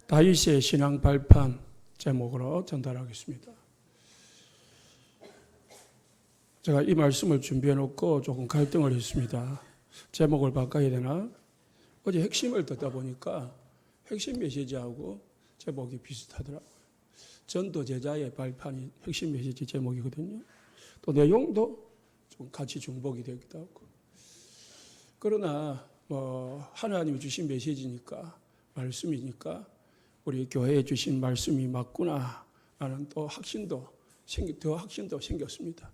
다윗의 신앙 발판 제목으로 전달하겠습니다. 제가 이 말씀을 준비해 놓고 조금 갈등을 했습니다. 제목을 바꿔야 되나? 어제 핵심을 듣다 보니까 핵심 메시지하고 제목이 비슷하더라고요. 전도 제자의 발판이 핵심 메시지 제목이거든요. 또 내용도 좀 같이 중복이 되기도 하고. 그러나 하나님이 주신 메시지니까, 말씀이니까 우리 교회에 주신 말씀이 맞구나 라는 또 더 확신도 생겼습니다.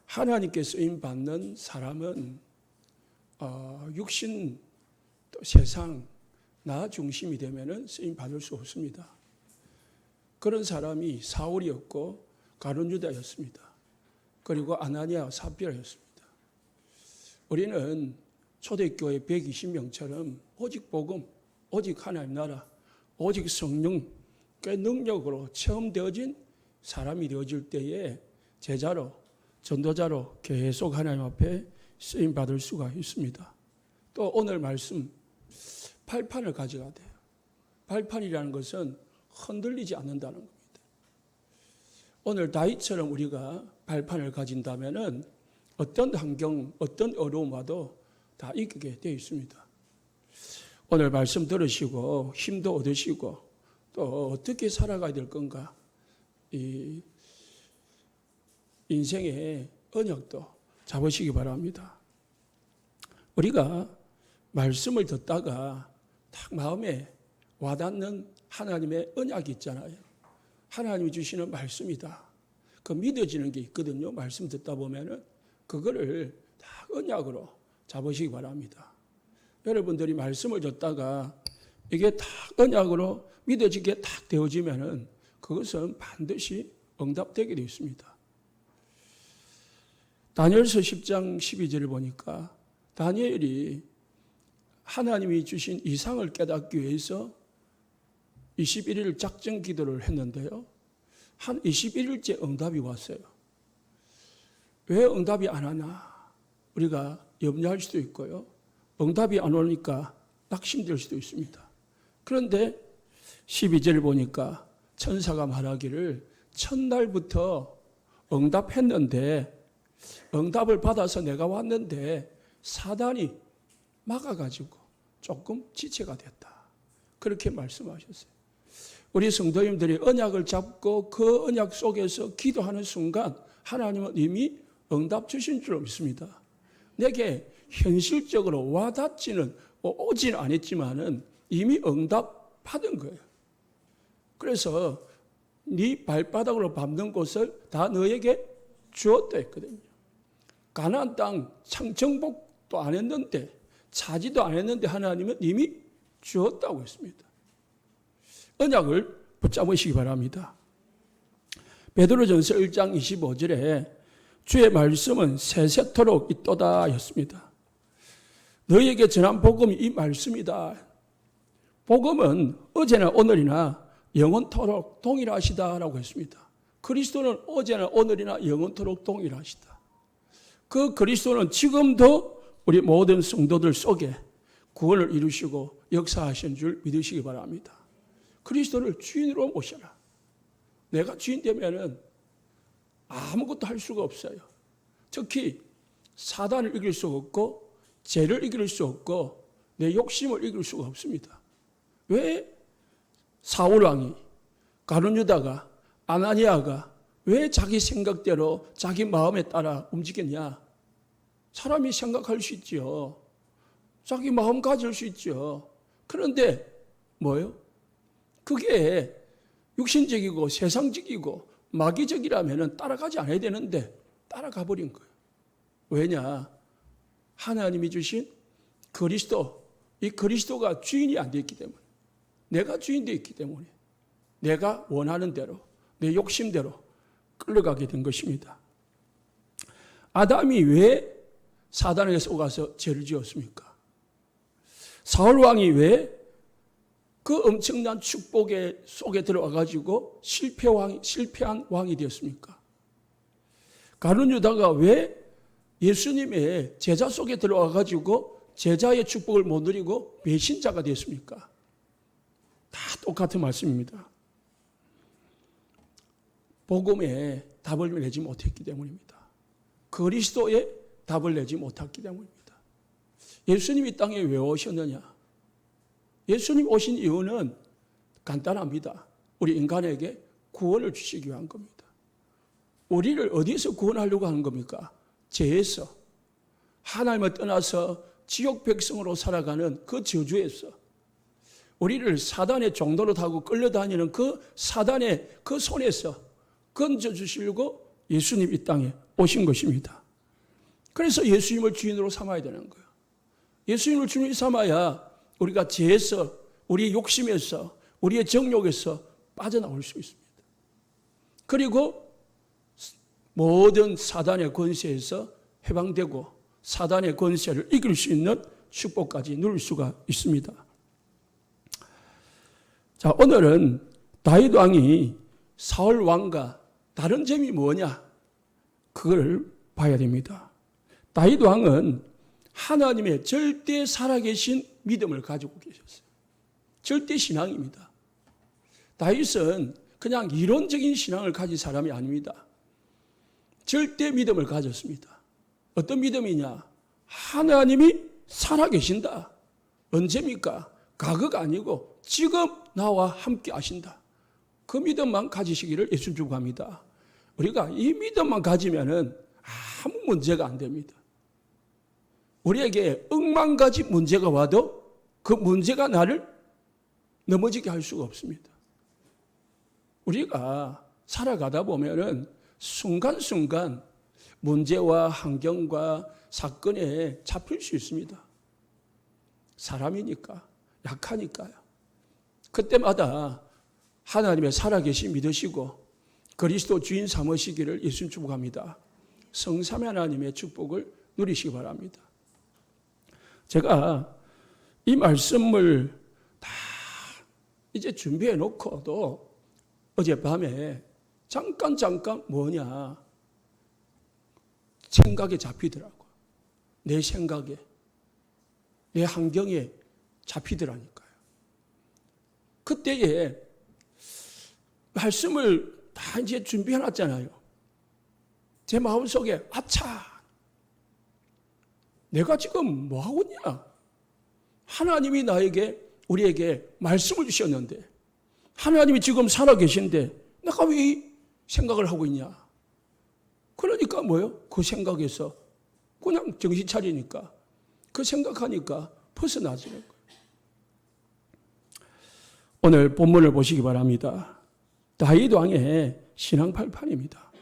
하나님께 쓰임 받는 사람은 육신, 또 세상, 나 중심이 되면은 쓰임 받을 수 없습니다. 그런 사람이 사울이었고 가룟유다였습니다. 그리고 아나니아, 삽비라였습니다. 우리는 초대교회 120명처럼 오직 복음, 오직 하나님 나라, 오직 성령의 능력으로 체험되어진 사람이 되어질 때에 제자로, 전도자로 계속 하나님 앞에 쓰임받을 수가 있습니다. 또 오늘 말씀, 발판을 가져가야 돼요. 발판이라는 것은 흔들리지 않는다는 겁니다. 오늘 다윗처럼 우리가 발판을 가진다면은 어떤 환경, 어떤 어려움 와도 다 이기게 되어 있습니다. 오늘 말씀 들으시고 힘도 얻으시고 또 어떻게 살아가야 될 건가, 이 인생의 언약도 잡으시기 바랍니다. 우리가 말씀을 듣다가 딱 마음에 와닿는 하나님의 언약이 있잖아요. 하나님이 주시는 말씀이다. 그 믿어지는 게 있거든요. 말씀 듣다 보면은 그거를 딱 언약으로 잡으시기 바랍니다. 여러분들이 말씀을 듣다가 이게 딱 언약으로 믿어지게 딱 되어지면은 그것은 반드시 응답되게 되어 있습니다. 다니엘서 10장 12절을 보니까 다니엘이 하나님이 주신 이상을 깨닫기 위해서 21일 작정 기도를 했는데요. 한 21일째 응답이 왔어요. 왜 응답이 안 하나? 우리가 염려할 수도 있고요. 응답이 안 오니까 낙심될 수도 있습니다. 그런데 12절을 보니까 천사가 말하기를 첫날부터 응답했는데 응답을 받아서 내가 왔는데 사단이 막아가지고 조금 지체가 됐다. 그렇게 말씀하셨어요. 우리 성도님들이 언약을 잡고 그 언약 속에서 기도하는 순간 하나님은 이미 응답 주신 줄 믿습니다. 내게 현실적으로 와닿지는 오지는 않았지만은 이미 응답 받은 거예요. 그래서 네 발바닥으로 밟는 곳을 다 너에게 주었다 했거든요. 가나안 땅 정복도 안 했는데, 차지도 안 했는데 하나님은 이미 주었다고 했습니다. 언약을 붙잡으시기 바랍니다. 베드로전서 1장 25절에 주의 말씀은 세세토록 있도다 였습니다. 너희에게 전한 복음이 이 말씀이다. 복음은 어제나 오늘이나 영원토록 동일하시다라고 했습니다. 그리스도는 어제나 오늘이나 영원토록 동일하시다. 그 그리스도는 지금도 우리 모든 성도들 속에 구원을 이루시고 역사하신 줄 믿으시기 바랍니다. 그리스도를 주인으로 모셔라. 내가 주인 되면은 아무것도 할 수가 없어요. 특히 사단을 이길 수 없고 죄를 이길 수 없고 내 욕심을 이길 수가 없습니다. 왜 사울왕이, 가룟유다가, 아나니아가 왜 자기 생각대로 자기 마음에 따라 움직였냐? 사람이 생각할 수 있죠. 자기 마음 가질 수 있죠. 그런데 뭐예요? 그게 육신적이고 세상적이고 마귀적이라면 따라가지 않아야 되는데 따라가 버린 거예요. 왜냐? 하나님이 주신 그리스도, 이 그리스도가 주인이 안 되었기 때문에, 내가 주인 되었기 때문에 내가 원하는 대로, 내 욕심대로 끌려가게 된 것입니다. 아담이 왜 사단에게 속아서 죄를 지었습니까? 사울왕이 왜 그 엄청난 축복 속에 들어와가지고 실패한 왕이 되었습니까? 가룟유다가 왜 예수님의 제자 속에 들어와가지고 제자의 축복을 못 누리고 배신자가 됐습니까? 다 똑같은 말씀입니다. 복음에 답을 내지 못했기 때문입니다. 그리스도의 답을 내지 못했기 때문입니다. 예수님이 이 땅에 왜 오셨느냐? 예수님 오신 이유는 간단합니다. 우리 인간에게 구원을 주시기 위한 겁니다. 우리를 어디서 구원하려고 하는 겁니까? 죄에서. 하나님을 떠나서 지옥 백성으로 살아가는 그 저주에서. 우리를 사단의 종도로 타고 끌려다니는 그 사단의 그 손에서 건져주시려고 예수님 이 땅에 오신 것입니다. 그래서 예수님을 주인으로 삼아야 되는 거예요. 예수님을 주인 삼아야 우리가 죄에서, 우리의 욕심에서, 우리의 정욕에서 빠져나올 수 있습니다. 그리고 모든 사단의 권세에서 해방되고 사단의 권세를 이길 수 있는 축복까지 누릴 수가 있습니다. 자, 오늘은 다윗 왕이 사울 왕과 다른 점이 뭐냐? 그걸 봐야 됩니다. 다윗 왕은 하나님의 절대 살아계신 믿음을 가지고 계셨어요. 절대 신앙입니다. 다윗은 그냥 이론적인 신앙을 가진 사람이 아닙니다. 절대 믿음을 가졌습니다. 어떤 믿음이냐? 하나님이 살아계신다. 언제입니까? 과거가 아니고 지금 나와 함께 하신다. 그 믿음만 가지시기를 예수님 축복합니다. 우리가 이 믿음만 가지면은 아무 문제가 안 됩니다. 우리에게 억만 가지 문제가 와도 그 문제가 나를 넘어지게 할 수가 없습니다. 우리가 살아가다 보면은 순간순간 문제와 환경과 사건에 잡힐 수 있습니다. 사람이니까, 약하니까요. 그때마다 하나님의 살아계신 믿으시고 그리스도 주인 삼으시기를 예수님 축복합니다. 성삼위 하나님의 축복을 누리시기 바랍니다. 제가 이 말씀을 다 이제 준비해 놓고도 어젯밤에 잠깐 뭐냐 생각에 잡히더라고요. 내 생각에, 내 환경에 잡히더라니까요. 그때에 말씀을 다 이제 준비해 놨잖아요. 제 마음속에 아차! 내가 지금 뭐 하고 있냐? 하나님이 우리에게 말씀을 주셨는데 하나님이 지금 살아계신데 내가 왜 이 생각을 하고 있냐? 그러니까 뭐요? 그 생각에서 그냥 정신 차리니까 그 생각하니까 벗어나지는 거예요. 오늘 본문을 보시기 바랍니다. 다윗 왕의 신앙 발판입니다.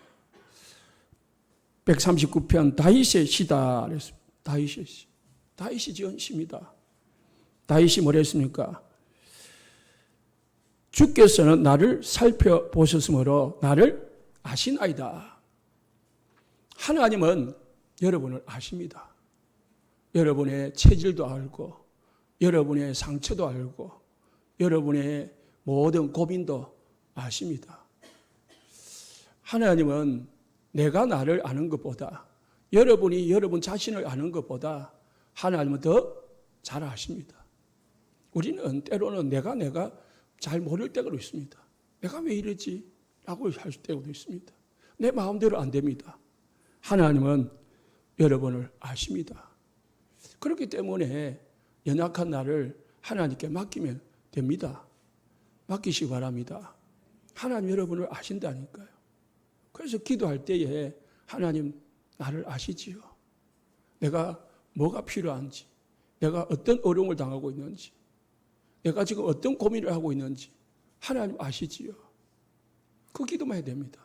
139편 다윗의 시다 그랬습니다. 다윗의 시. 다윗이 지은 시입니다. 다윗이 뭐라 했습니까? 주께서는 나를 살펴보셨으므로 나를 아시나이다. 하나님은 여러분을 아십니다. 여러분의 체질도 알고 여러분의 상처도 알고 여러분의 모든 고민도 아십니다. 하나님은 내가 나를 아는 것보다 여러분이 여러분 자신을 아는 것보다 하나님은 더 잘 아십니다. 우리는 때로는 내가 잘 모를 때가 있습니다. 내가 왜 이러지? 라고 할 때도 있습니다. 내 마음대로 안 됩니다. 하나님은 여러분을 아십니다. 그렇기 때문에 연약한 나를 하나님께 맡기면 됩니다. 맡기시기 바랍니다. 하나님 여러분을 아신다니까요. 그래서 기도할 때에 하나님 나를 아시지요. 내가 뭐가 필요한지, 내가 어떤 어려움을 당하고 있는지, 내가 지금 어떤 고민을 하고 있는지 하나님 아시지요. 그 기도만 해야 됩니다.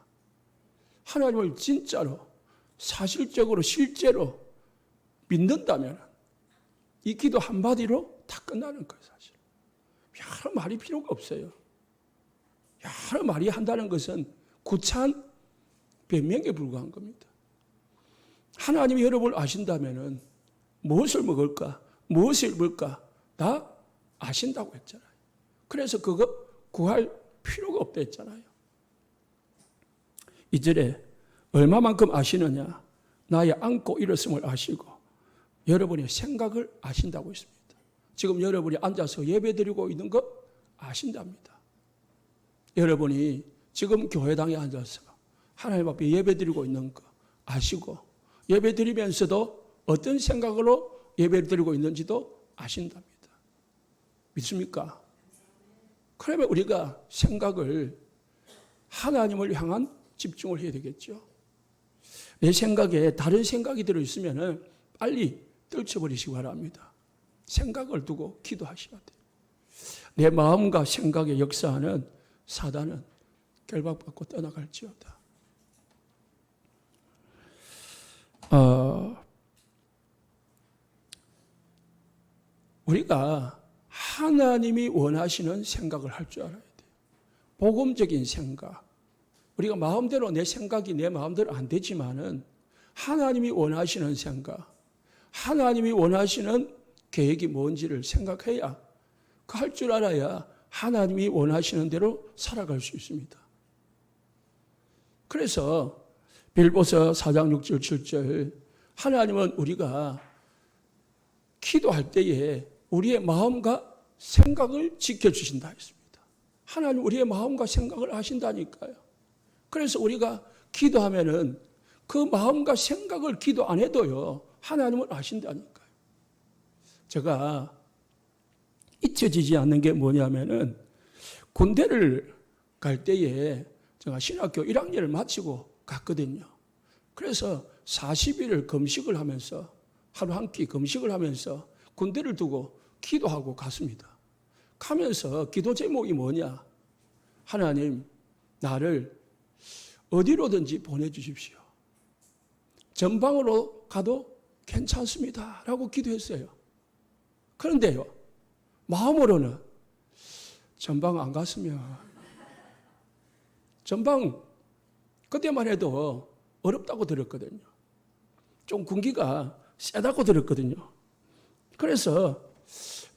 하나님을 진짜로 사실적으로 실제로 믿는다면 이 기도 한마디로 다 끝나는 거예요. 사실 여러 말이 필요가 없어요. 여러 말이 한다는 것은 구차한 변명에 불과한 겁니다. 하나님이 여러분을 아신다면 무엇을 먹을까, 무엇을 입을까 다 아신다고 했잖아요. 그래서 그거 구할 필요가 없다 했잖아요. 2절에 얼마만큼 아시느냐? 나의 안고 일었음을 아시고 여러분의 생각을 아신다고 했습니다. 지금 여러분이 앉아서 예배드리고 있는 거 아신답니다. 여러분이 지금 교회당에 앉아서 하나님 앞에 예배드리고 있는 거 아시고 예배드리면서도 어떤 생각으로 예배드리고 있는지도 아신답니다. 믿습니까? 그러면 우리가 생각을 하나님을 향한 집중을 해야 되겠죠. 내 생각에 다른 생각이 들어있으면 빨리 떨쳐버리시기 바랍니다. 생각을 두고 기도하셔야 돼요. 내 마음과 생각에 역사하는 사단은 결박받고 떠나갈지어다. 우리가 하나님이 원하시는 생각을 할 줄 알아야 돼요. 복음적인 생각. 우리가 마음대로 내 생각이 내 마음대로 안 되지만은 하나님이 원하시는 생각, 하나님이 원하시는 계획이 뭔지를 생각해야 그 할 줄 알아야 하나님이 원하시는 대로 살아갈 수 있습니다. 그래서 빌보서 4장 6절 7절 하나님은 우리가 기도할 때에 우리의 마음과 생각을 지켜주신다 했습니다. 하나님 우리의 마음과 생각을 아신다니까요. 그래서 우리가 기도하면은 그 마음과 생각을 기도 안 해도요 하나님을 아신다니까요. 제가 잊혀지지 않는 게 뭐냐면은 군대를 갈 때에 제가 신학교 1학년을 마치고 갔거든요. 그래서 40일을 금식을 하면서 하루 한 끼 금식을 하면서 군대를 두고 기도하고 갔습니다. 가면서 기도 제목이 뭐냐? 하나님 나를 어디로든지 보내주십시오. 전방으로 가도 괜찮습니다. 라고 기도했어요. 그런데요, 마음으로는 전방 안 갔으면, 전방 그때만 해도 어렵다고 들었거든요. 좀 군기가 세다고 들었거든요. 그래서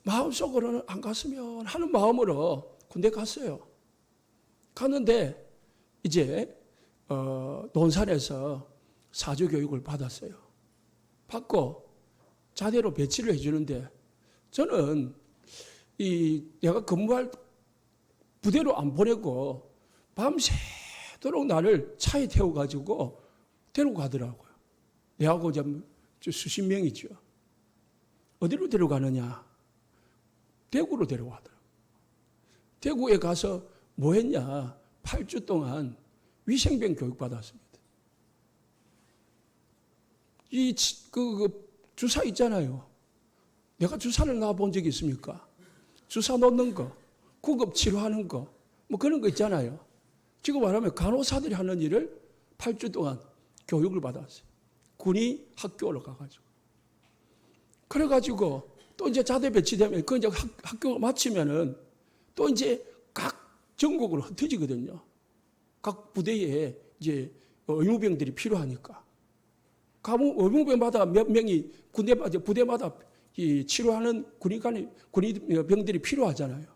마음속으로는 안 갔으면 하는 마음으로 군대 갔어요. 갔는데 이제 논산에서 사주 교육을 받았어요. 받고 자대로 배치를 해주는데 저는 내가 근무할 부대로 안 보내고 밤새도록 나를 차에 태워가지고 데리고 가더라고요. 내하고 수십 명이죠. 어디로 데려가느냐? 대구로 데려가더라고요. 대구에 가서 뭐 했냐? 8주 동안 위생병 교육 받았습니다. 주사 있잖아요. 내가 주사를 놔본 적이 있습니까? 주사 놓는 거, 구급 치료하는 거, 뭐 그런 거 있잖아요. 지금 말하면 간호사들이 하는 일을 8주 동안 교육을 받았어요. 군이 학교로 가가지고. 그래가지고 또 이제 자대 배치되면 그 이제 학교 마치면은 또 이제 각 전국으로 흩어지거든요. 각 부대에 이제 의무병들이 필요하니까. 가면 의무병마다 몇 명이 부대마다 치료하는 군의병들이 필요하잖아요.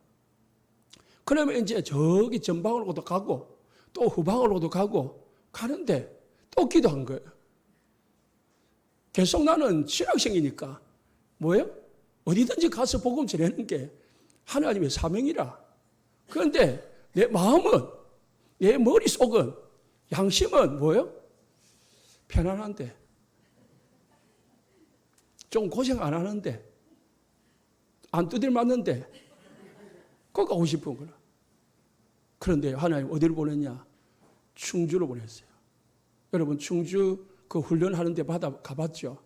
그러면 이제 저기 전방으로도 가고 또 후방으로도 가고 가는데 또 기도한 거예요. 계속 나는 신학생이니까 뭐예요? 어디든지 가서 복음 전하는 게 하나님의 사명이라. 그런데 내 마음은, 내 머릿속은, 양심은 뭐예요? 편안한데, 좀 고생 안 하는데, 안 두들 맞는데, 꼭 가고 싶은 거라. 그런데 하나님 어디를 보냈냐? 충주로 보냈어요. 여러분 충주 그 훈련하는 데 가봤죠?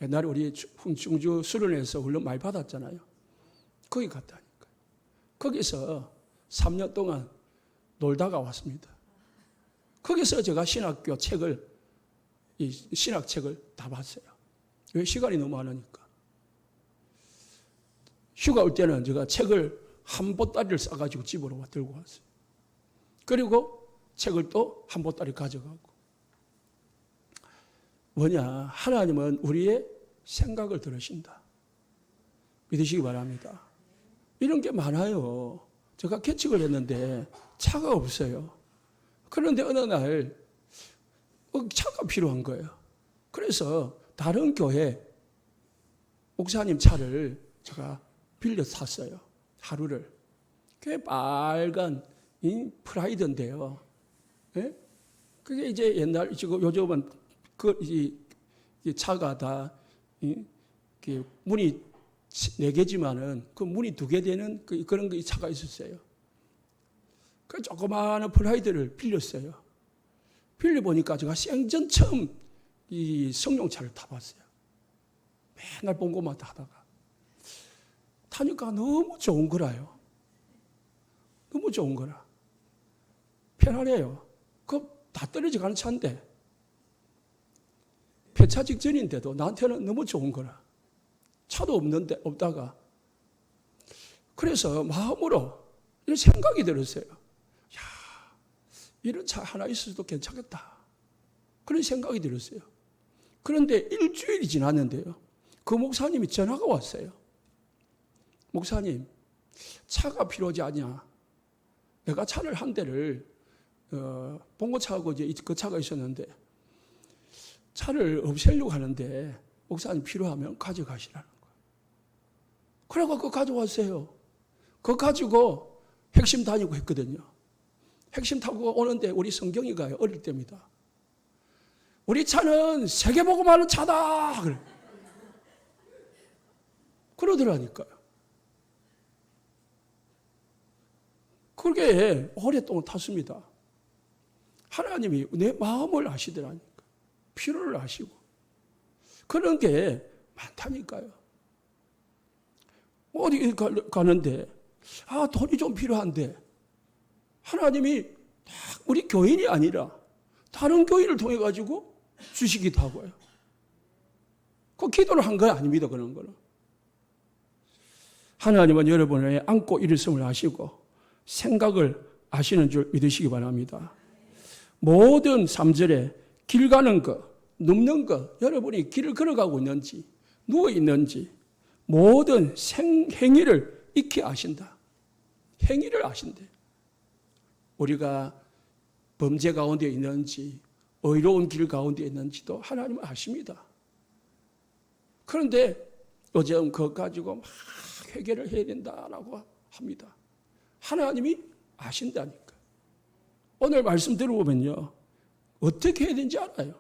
옛날에 우리 충주 수련회에서 훈련 많이 받았잖아요. 거기 갔다니까요. 거기서 3년 동안 놀다가 왔습니다. 거기서 제가 신학책을 다 봤어요. 왜? 시간이 너무 많으니까. 휴가 올 때는 제가 책을 한 보따리를 싸가지고 집으로 들고 왔어요. 그리고 책을 또 한 보따리 가져가고. 뭐냐? 하나님은 우리의 생각을 들으신다. 믿으시기 바랍니다. 이런 게 많아요. 제가 개척을 했는데 차가 없어요. 그런데 어느 날 차가 필요한 거예요. 그래서 다른 교회 목사님 차를 제가 빌려 탔어요. 하루를. 그게 빨간 이 프라이드인데요. 예? 그게 이제 옛날, 지금 요즘은 이 차가 다 문이 4개지만은 그 문이 2개 되는 그런 차가 있었어요. 그 조그마한 프라이드를 빌렸어요. 빌려보니까 제가 생전 처음 이 성룡차를 타봤어요. 맨날 본 것만 하다가. 타니까 너무 좋은 거라요. 너무 좋은 거라. 편안해요. 그 다 떨어져가는 차인데, 폐차 직전인데도 나한테는 너무 좋은 거라. 차도 없다가. 그래서 마음으로 이런 생각이 들었어요. 야, 이런 차 하나 있어도 괜찮겠다. 그런 생각이 들었어요. 그런데 일주일이 지났는데요. 그 목사님이 전화가 왔어요. 목사님, 차가 필요하지 않냐? 내가 차를 한 대를 봉고차하고 이제 그 차가 있었는데 차를 없애려고 하는데 목사님 필요하면 가져가시라는 거예요. 그래서 그거 가져왔어요. 그거 가지고 핵심 다니고 했거든요. 핵심 타고 오는데 우리 성경이 가요. 어릴 때입니다. 우리 차는 세계보고만한 차다. 그러더라니까요. 그렇게 오랫동안 탔습니다. 하나님이 내 마음을 아시더라니까. 필요를 아시고. 그런 게 많다니까요. 어디 가는데, 돈이 좀 필요한데, 하나님이 우리 교인이 아니라 다른 교인을 통해가지고 주시기도 하고요. 그 기도를 한 건 아닙니다, 그런 거는. 하나님은 여러분의 안고 일었음을 아시고 생각을 아시는 줄 믿으시기 바랍니다. 모든 3절에 길 가는 것, 눕는 것, 여러분이 길을 걸어가고 있는지, 누워 있는지, 모든 행위를 익히 아신다. 행위를 아신대. 우리가 범죄 가운데 있는지, 의로운 길 가운데 있는지도 하나님은 아십니다. 그런데 요즘 그것 가지고 막 회개를 해야 된다라고 합니다. 하나님이 아신다니까. 오늘 말씀 들어보면요. 어떻게 해야 되는지 알아요.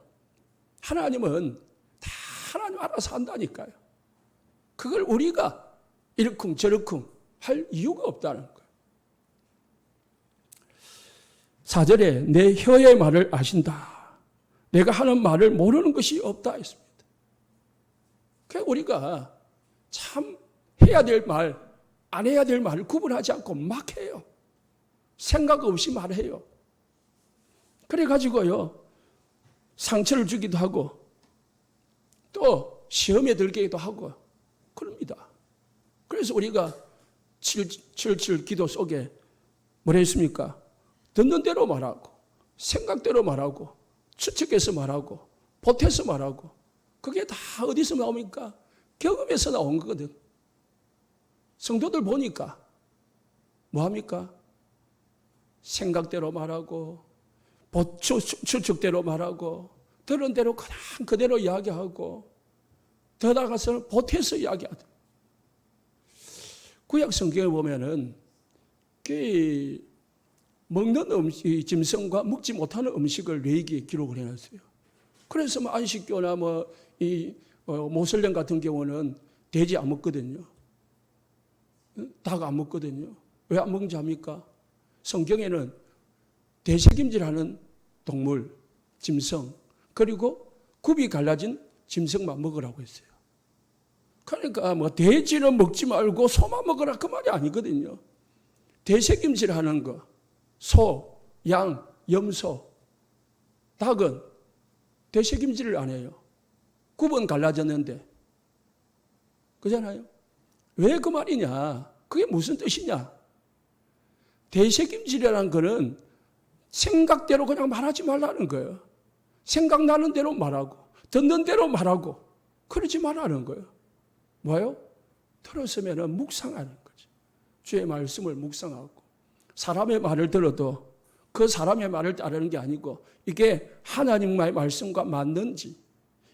하나님은 다 하나님 알아서 한다니까요. 그걸 우리가 이러쿵 저러쿵 할 이유가 없다는 거예요. 4절에 내 혀의 말을 아신다. 내가 하는 말을 모르는 것이 없다 했습니다. 그러니까 우리가 참 해야 될 말, 안 해야 될 말을 구분하지 않고 막 해요. 생각 없이 말해요. 그래가지고요, 상처를 주기도 하고, 또 시험에 들기도 하고, 그럽니다. 그래서 우리가 7.7 기도 속에 뭐라 했습니까? 듣는 대로 말하고, 생각대로 말하고, 추측해서 말하고, 보태서 말하고, 그게 다 어디서 나옵니까? 경험에서 나온 거거든. 성도들 보니까 뭐합니까? 생각대로 말하고, 추측대로 말하고, 들은 대로 그냥 그대로 이야기하고, 더 나아가서는 보태서 이야기하다. 구약 성경에 보면은 먹는 음식, 짐승과 먹지 못하는 음식을 레위기에 기록을 해놨어요. 그래서 뭐 안식교나 모슬렘 같은 경우는 돼지 안 먹거든요. 닭 안 먹거든요. 왜 안 먹는지 압니까? 성경에는 대책임질하는 동물, 짐승, 그리고 굽이 갈라진 짐승만 먹으라고 했어요. 그러니까 돼지는 먹지 말고 소만 먹으라 그 말이 아니거든요. 대책임질하는 거, 소, 양, 염소, 닭은 대책임질을 안 해요. 굽은 갈라졌는데. 그잖아요. 왜 그 말이냐? 그게 무슨 뜻이냐? 대책임질이라는 거는 생각대로 그냥 말하지 말라는 거예요. 생각나는 대로 말하고, 듣는 대로 말하고, 그러지 말라는 거예요. 뭐요? 들었으면 묵상하는 거죠. 주의 말씀을 묵상하고, 사람의 말을 들어도 그 사람의 말을 따르는 게 아니고, 이게 하나님의 말씀과 맞는지,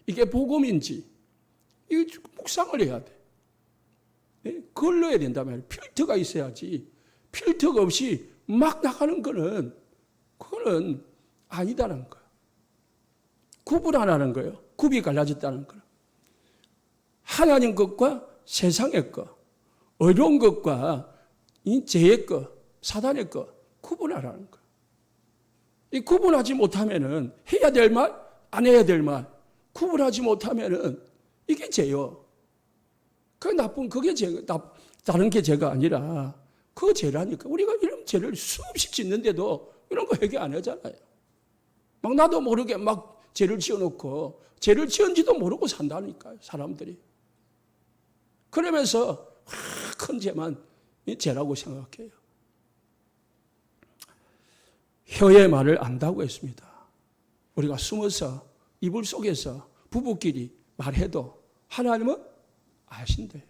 이게 복음인지, 이게 묵상을 해야 돼. 걸러야 된단 말이에요. 필터가 있어야지. 필터가 없이 막 나가는 거는 그거는 아니다는 거예요. 구분 안 하는 거예요. 굽이 갈라졌다는 거예요. 하나님 것과 세상의 것, 어려운 것과 이 죄의 것, 사단의 것 구분하라는 거예요. 이 구분하지 못하면은 해야 될 말, 안 해야 될 말 구분하지 못하면은 이게 죄요. 그 나쁜 그게 죄, 다른 게 죄가 아니라 그 죄라니까. 우리가 이런 죄를 수없이 짓는데도 이런 거 회개 안 하잖아요. 막 나도 모르게 막 죄를 지어놓고 죄를 지은지도 모르고 산다니까요, 사람들이. 그러면서 큰 죄만 죄라고 생각해요. 혀의 말을 안다고 했습니다. 우리가 숨어서 이불 속에서 부부끼리 말해도 하나님은 아신대요.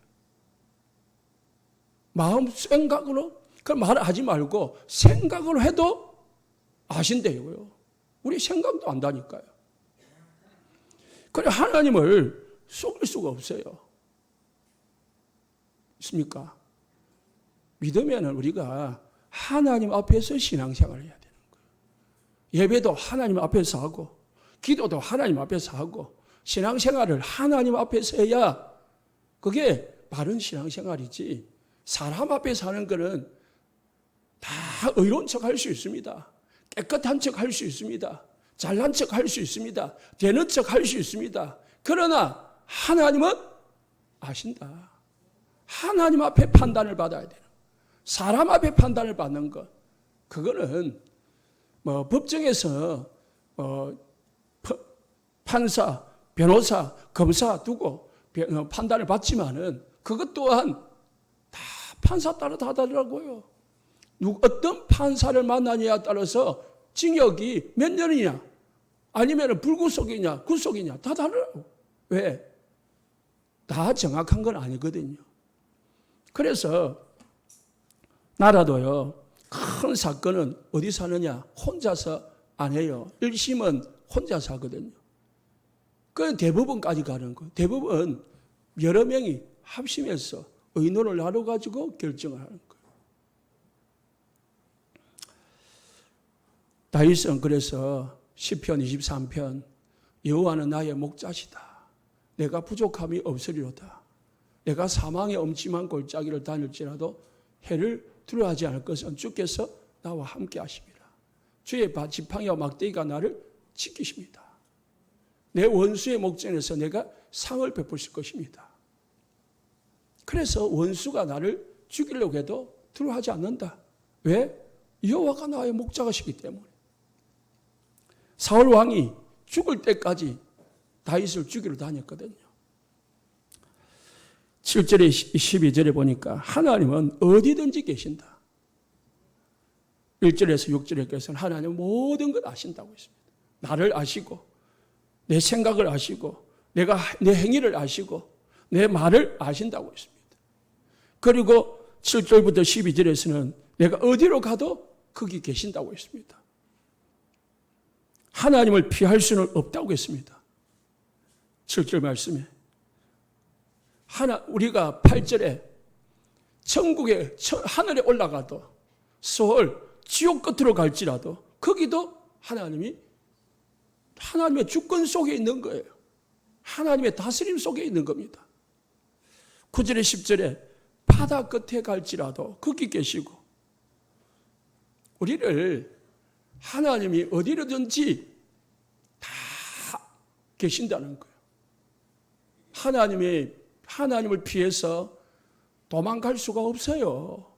마음 생각으로 그 말을 하지 말고 생각으로 해도 아신대요. 우리 생각도 안다니까요. 그래 하나님을 속일 수가 없어요. 있습니까? 믿으면 우리가 하나님 앞에서 신앙생활을 해야 되는 거예요. 예배도 하나님 앞에서 하고 기도도 하나님 앞에서 하고 신앙생활을 하나님 앞에서 해야 그게 바른 신앙생활이지. 사람 앞에서 하는 거는 다 의로운 척 할 수 있습니다. 깨끗한 척 할 수 있습니다. 잘난 척 할 수 있습니다. 되는 척 할 수 있습니다. 그러나 하나님은 아신다. 하나님 앞에 판단을 받아야 되는 사람 앞에 판단을 받는 것 그거는 뭐 법정에서 판사, 변호사, 검사 두고 판단을 받지만은 그것 또한 다 판사 따라 다 다르더라고요. 어떤 판사를 만나느냐에 따라서 징역이 몇 년이냐 아니면 불구속이냐 구속이냐 다 다르더라고요. 왜? 다 정확한 건 아니거든요. 그래서 나라도요. 큰 사건은 어디서 하느냐? 혼자서 안 해요. 1심은 혼자서 하거든요. 그건 대법원까지 가는 거예요. 대법원 여러 명이 합심해서 의논을 나눠가지고 결정을 하는 거예요. 다윗은 그래서 시편 23편 여호와는 나의 목자시다. 내가 부족함이 없으리로다. 내가 사망의 엄침한 골짜기를 다닐지라도 해를 두려워하지 않을 것은 주께서 나와 함께 하십니다. 주의 지팡이와 막대기가 나를 지키십니다. 내 원수의 목전에서 내가 상을 베푸실 것입니다. 그래서 원수가 나를 죽이려고 해도 두려워하지 않는다. 왜? 여호와가 나의 목자가시기 때문에. 사울 왕이 죽을 때까지 다윗을 죽이러 다녔거든요. 7절에 12절에 보니까 하나님은 어디든지 계신다. 1절에서 6절에서는 하나님은 모든 걸 아신다고 했습니다. 나를 아시고 내 생각을 아시고 내가 내 행위를 아시고 내 말을 아신다고 했습니다. 그리고 7절부터 12절에서는 내가 어디로 가도 거기 계신다고 했습니다. 하나님을 피할 수는 없다고 했습니다. 7절 말씀에 우리가 8절에 천국에 하늘에 올라가도 소홀 지옥 끝으로 갈지라도 거기도 하나님의 주권 속에 있는 거예요. 하나님의 다스림 속에 있는 겁니다. 9절에 10절에 바다 끝에 갈지라도 거기 계시고 우리를 하나님이 어디로든지 다 계신다는 거예요. 하나님을 피해서 도망갈 수가 없어요.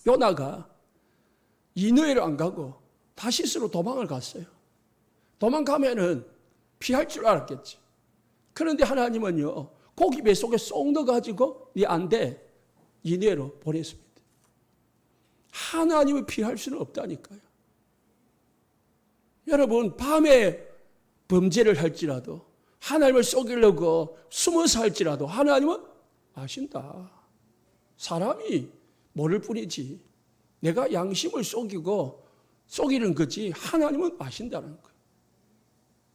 요나가 니느웨로 안 가고 다시스로 도망을 갔어요. 도망가면은 피할 줄 알았겠지. 그런데 하나님은요, 고기 뱃속에 쏙 넣어가지고 네 안 돼. 니느웨로 보냈습니다. 하나님을 피할 수는 없다니까요. 여러분, 밤에 범죄를 할지라도 하나님을 속이려고 숨어서 할지라도 하나님은 아신다. 사람이 모를 뿐이지 내가 양심을 속이는 거지 하나님은 아신다는 거예요.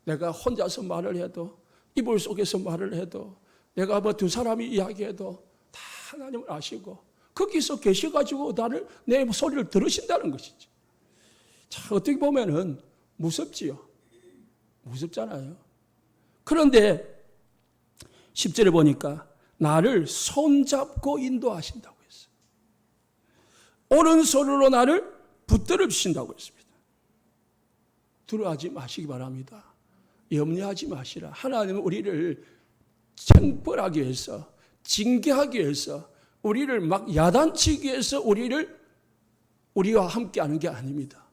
내가 혼자서 말을 해도 이불 속에서 말을 해도 내가 뭐 두 사람이 이야기해도 다 하나님을 아시고 거기서 계셔가지고 내 소리를 들으신다는 것이지. 자, 어떻게 보면은 무섭지요. 무섭잖아요. 그런데 10절에 보니까 나를 손잡고 인도하신다고 했어요. 오른손으로 나를 붙들어 주신다고 했습니다. 두려워하지 마시기 바랍니다. 염려하지 마시라. 하나님은 우리를 책벌하기 위해서, 징계하기 위해서, 우리를 막 야단치기 위해서 우리와 함께하는 게 아닙니다.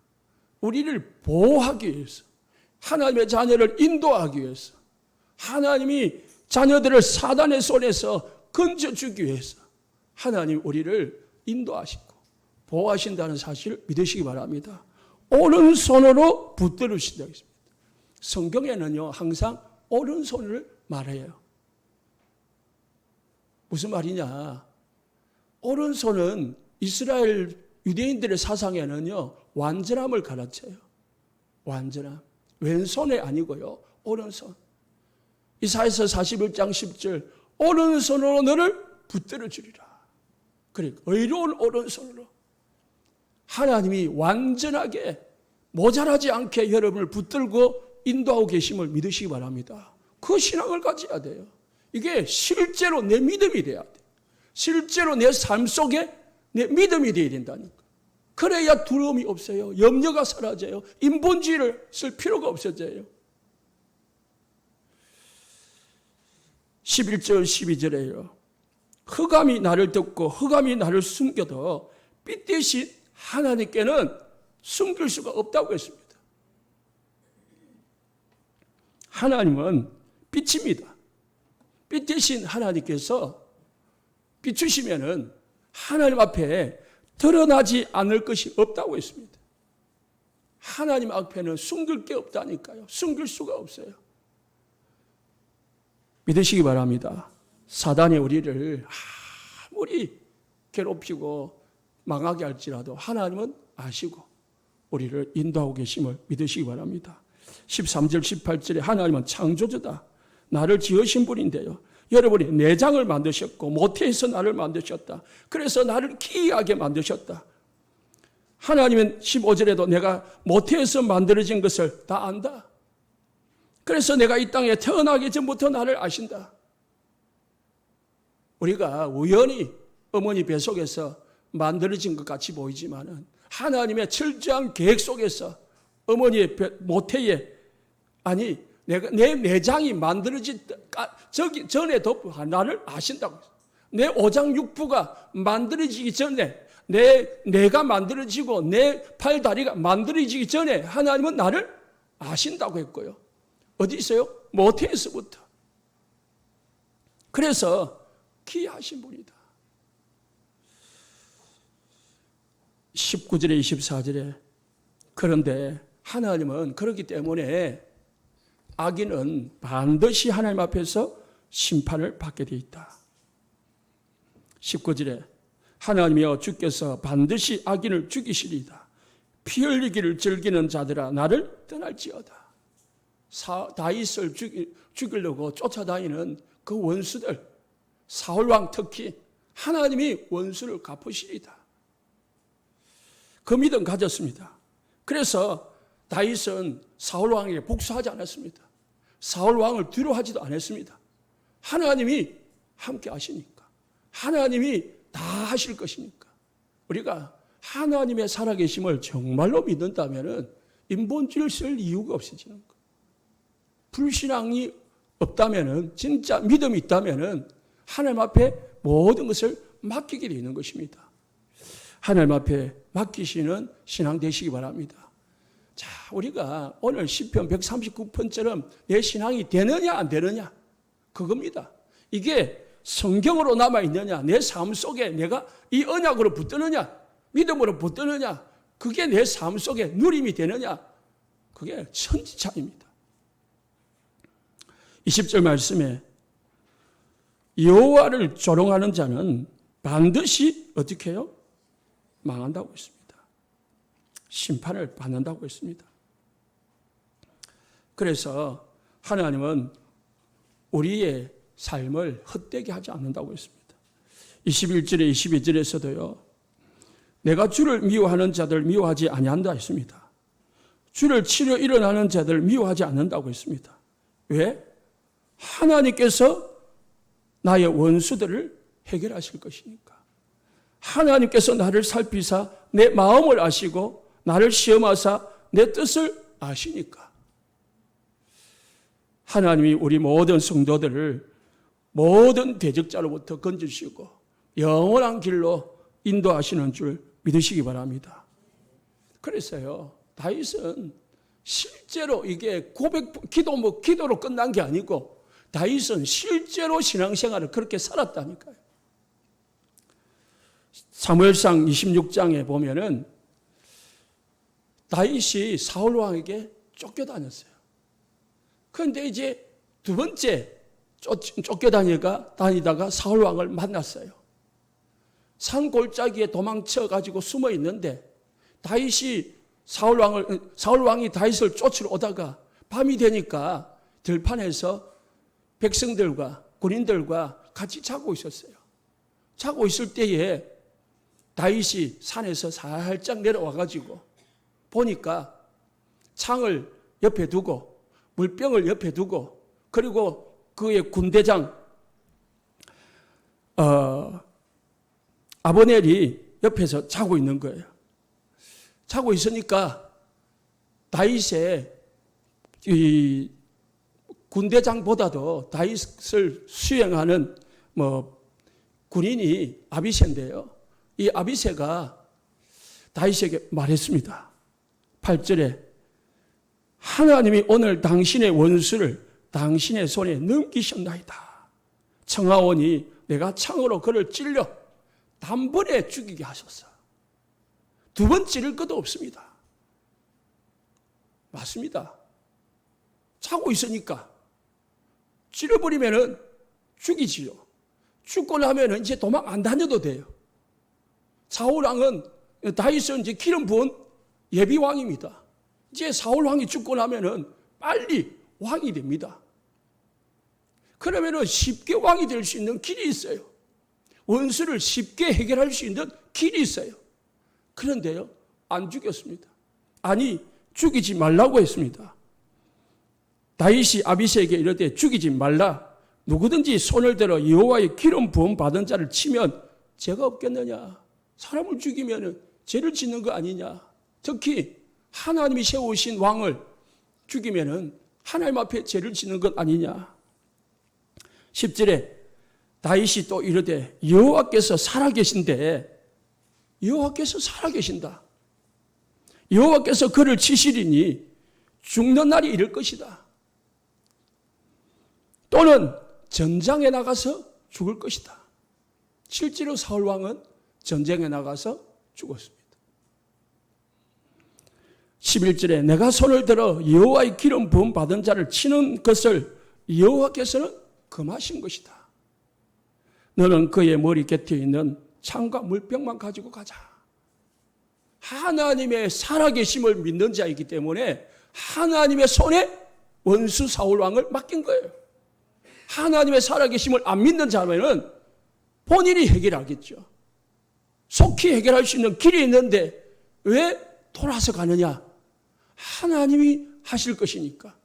우리를 보호하기 위해서, 하나님의 자녀를 인도하기 위해서, 하나님이 자녀들을 사단의 손에서 건져주기 위해서 하나님 우리를 인도하시고 보호하신다는 사실을 믿으시기 바랍니다. 오른손으로 붙들어 주신다고 했습니다. 성경에는요 항상 오른손을 말해요. 무슨 말이냐? 오른손은 이스라엘 유대인들의 사상에는요 완전함을 가르쳐요. 완전함. 왼손이 아니고요 오른손. 이사야서 41장 10절 오른손으로 너를 붙들어 주리라. 그러니까 의로운 오른손으로 하나님이 완전하게 모자라지 않게 여러분을 붙들고 인도하고 계심을 믿으시기 바랍니다. 그 신앙을 가져야 돼요. 이게 실제로 내 믿음이 돼야 돼. 실제로 내 삶 속에 내 믿음이 돼야 된다니까. 그래야 두려움이 없어요. 염려가 사라져요. 인본주의를 쓸 필요가 없어져요. 11절 12절에요. 흑암이 나를 덮고 흑암이 나를 숨겨도 빛 대신 하나님께는 숨길 수가 없다고 했습니다. 하나님은 빛입니다. 빛 대신 하나님께서 비추시면은 하나님 앞에 드러나지 않을 것이 없다고 했습니다. 하나님 앞에는 숨길 게 없다니까요. 숨길 수가 없어요. 믿으시기 바랍니다. 사단이 우리를 아무리 괴롭히고 망하게 할지라도 하나님은 아시고 우리를 인도하고 계심을 믿으시기 바랍니다. 13절 18절에 하나님은 창조주다. 나를 지으신 분인데요. 여러분이 내장을 만드셨고 모태에서 나를 만드셨다. 그래서 나를 기이하게 만드셨다. 하나님은 15절에도 내가 모태에서 만들어진 것을 다 안다. 그래서 내가 이 땅에 태어나기 전부터 나를 아신다. 우리가 우연히 어머니 뱃속에서 만들어진 것 같이 보이지만은 하나님의 철저한 계획 속에서 어머니의 모태에 내가 내 내장이 만들어진 저기 전에도 나를 아신다고. 내 오장육부가 만들어지기 전에 내가 만들어지고 내 팔 다리가 만들어지기 전에 하나님은 나를 아신다고 했고요. 어디 있어요? 모태에서부터. 그래서 기이하신 분이다. 19절에 24절에 그런데 하나님은 그렇기 때문에 악인은 반드시 하나님 앞에서 심판을 받게 되어 있다. 19절에 하나님이여 주께서 반드시 악인을 죽이시리이다. 피 흘리기를 즐기는 자들아 나를 떠날지어다. 다윗을 죽이려고 쫓아다니는 그 원수들, 사울왕 특히 하나님이 원수를 갚으시리이다. 그 믿음 가졌습니다. 그래서 다윗은 사울왕에게 복수하지 않았습니다. 사울왕을 두려워하지도 않았습니다. 하나님이 함께 하시니까. 하나님이 다 하실 것이니까. 우리가 하나님의 살아계심을 정말로 믿는다면 인본주의를 쓸 이유가 없어지는 거예요. 불신앙이 없다면, 진짜 믿음이 있다면 하나님 앞에 모든 것을 맡기게 되는 것입니다. 하나님 앞에 맡기시는 신앙 되시기 바랍니다. 자, 우리가 오늘 시편 139편처럼 내 신앙이 되느냐 안 되느냐 그겁니다. 이게 성경으로 남아있느냐, 내 삶 속에 내가 이 언약으로 붙드느냐, 믿음으로 붙드느냐, 그게 내 삶 속에 누림이 되느냐, 그게 천지차이입니다. 20절 말씀에 여호와를 조롱하는 자는 반드시 어떻게 해요? 망한다고 했습니다. 심판을 받는다고 했습니다. 그래서 하나님은 우리의 삶을 헛되게 하지 않는다고 했습니다. 21절에 22절에서도요. 내가 주를 미워하는 자들 미워하지 아니한다 했습니다. 주를 치려 일어나는 자들 미워하지 않는다고 했습니다. 왜? 하나님께서 나의 원수들을 해결하실 것이니까. 하나님께서 나를 살피사 내 마음을 아시고 나를 시험하사 내 뜻을 아시니까. 하나님이 우리 모든 성도들을 모든 대적자로부터 건지시고 영원한 길로 인도하시는 줄 믿으시기 바랍니다. 그래서요, 다윗은 실제로 이게 기도로 끝난 게 아니고 다윗은 실제로 신앙생활을 그렇게 살았다니까요. 사무엘상 26장에 보면은 다윗이 사울 왕에게 쫓겨다녔어요. 그런데 이제 두 번째 쫓겨다니다가 사울 왕을 만났어요. 산 골짜기에 도망쳐 가지고 숨어 있는데 사울 왕이 다윗을 쫓으러 오다가 밤이 되니까 들판에서 백성들과 군인들과 같이 자고 있었어요. 자고 있을 때에 다윗이 산에서 살짝 내려와 가지고 보니까 창을 옆에 두고 물병을 옆에 두고 그리고 그의 군대장 아브넬이 옆에서 자고 있는 거예요. 자고 있으니까 다윗의 이 군대장보다도 다윗을 수행하는 군인이 아비새인데요. 이 아비새가 다윗에게 말했습니다. 8절에 하나님이 오늘 당신의 원수를 당신의 손에 넘기셨나이다. 청하오니 내가 창으로 그를 찔려 단번에 죽이게 하셨어. 두 번 찌를 것도 없습니다. 맞습니다. 자고 있으니까 찔러버리면은 죽이지요. 죽고 나면은 이제 도망 안 다녀도 돼요. 사울 왕은 다윗은 이제 기름 부은 예비 왕입니다. 이제 사울 왕이 죽고 나면은 빨리 왕이 됩니다. 그러면은 쉽게 왕이 될 수 있는 길이 있어요. 원수를 쉽게 해결할 수 있는 길이 있어요. 그런데요, 안 죽였습니다. 아니, 죽이지 말라고 했습니다. 다윗이 아비새에게 이르되 죽이지 말라. 누구든지 손을 들어 여호와의 기름 부음 받은 자를 치면 죄가 없겠느냐. 사람을 죽이면 죄를 짓는 거 아니냐. 특히 하나님이 세우신 왕을 죽이면 하나님 앞에 죄를 짓는 것 아니냐. 10절에 다윗이 또 이르되 여호와께서 살아계신데 여호와께서 살아계신다. 여호와께서 그를 치시리니 죽는 날이 이를 것이다. 또는 전장에 나가서 죽을 것이다. 실제로 사울 왕은 전쟁에 나가서 죽었습니다. 11절에 내가 손을 들어 여호와의 기름 부음 받은 자를 치는 것을 여호와께서는 금하신 것이다. 너는 그의 머리 곁에 있는 창과 물병만 가지고 가자. 하나님의 살아계심을 믿는 자이기 때문에 하나님의 손에 원수 사울 왕을 맡긴 거예요. 하나님의 살아계심을 안 믿는 자라면 본인이 해결하겠죠. 속히 해결할 수 있는 길이 있는데 왜 돌아서 가느냐? 하나님이 하실 것이니까.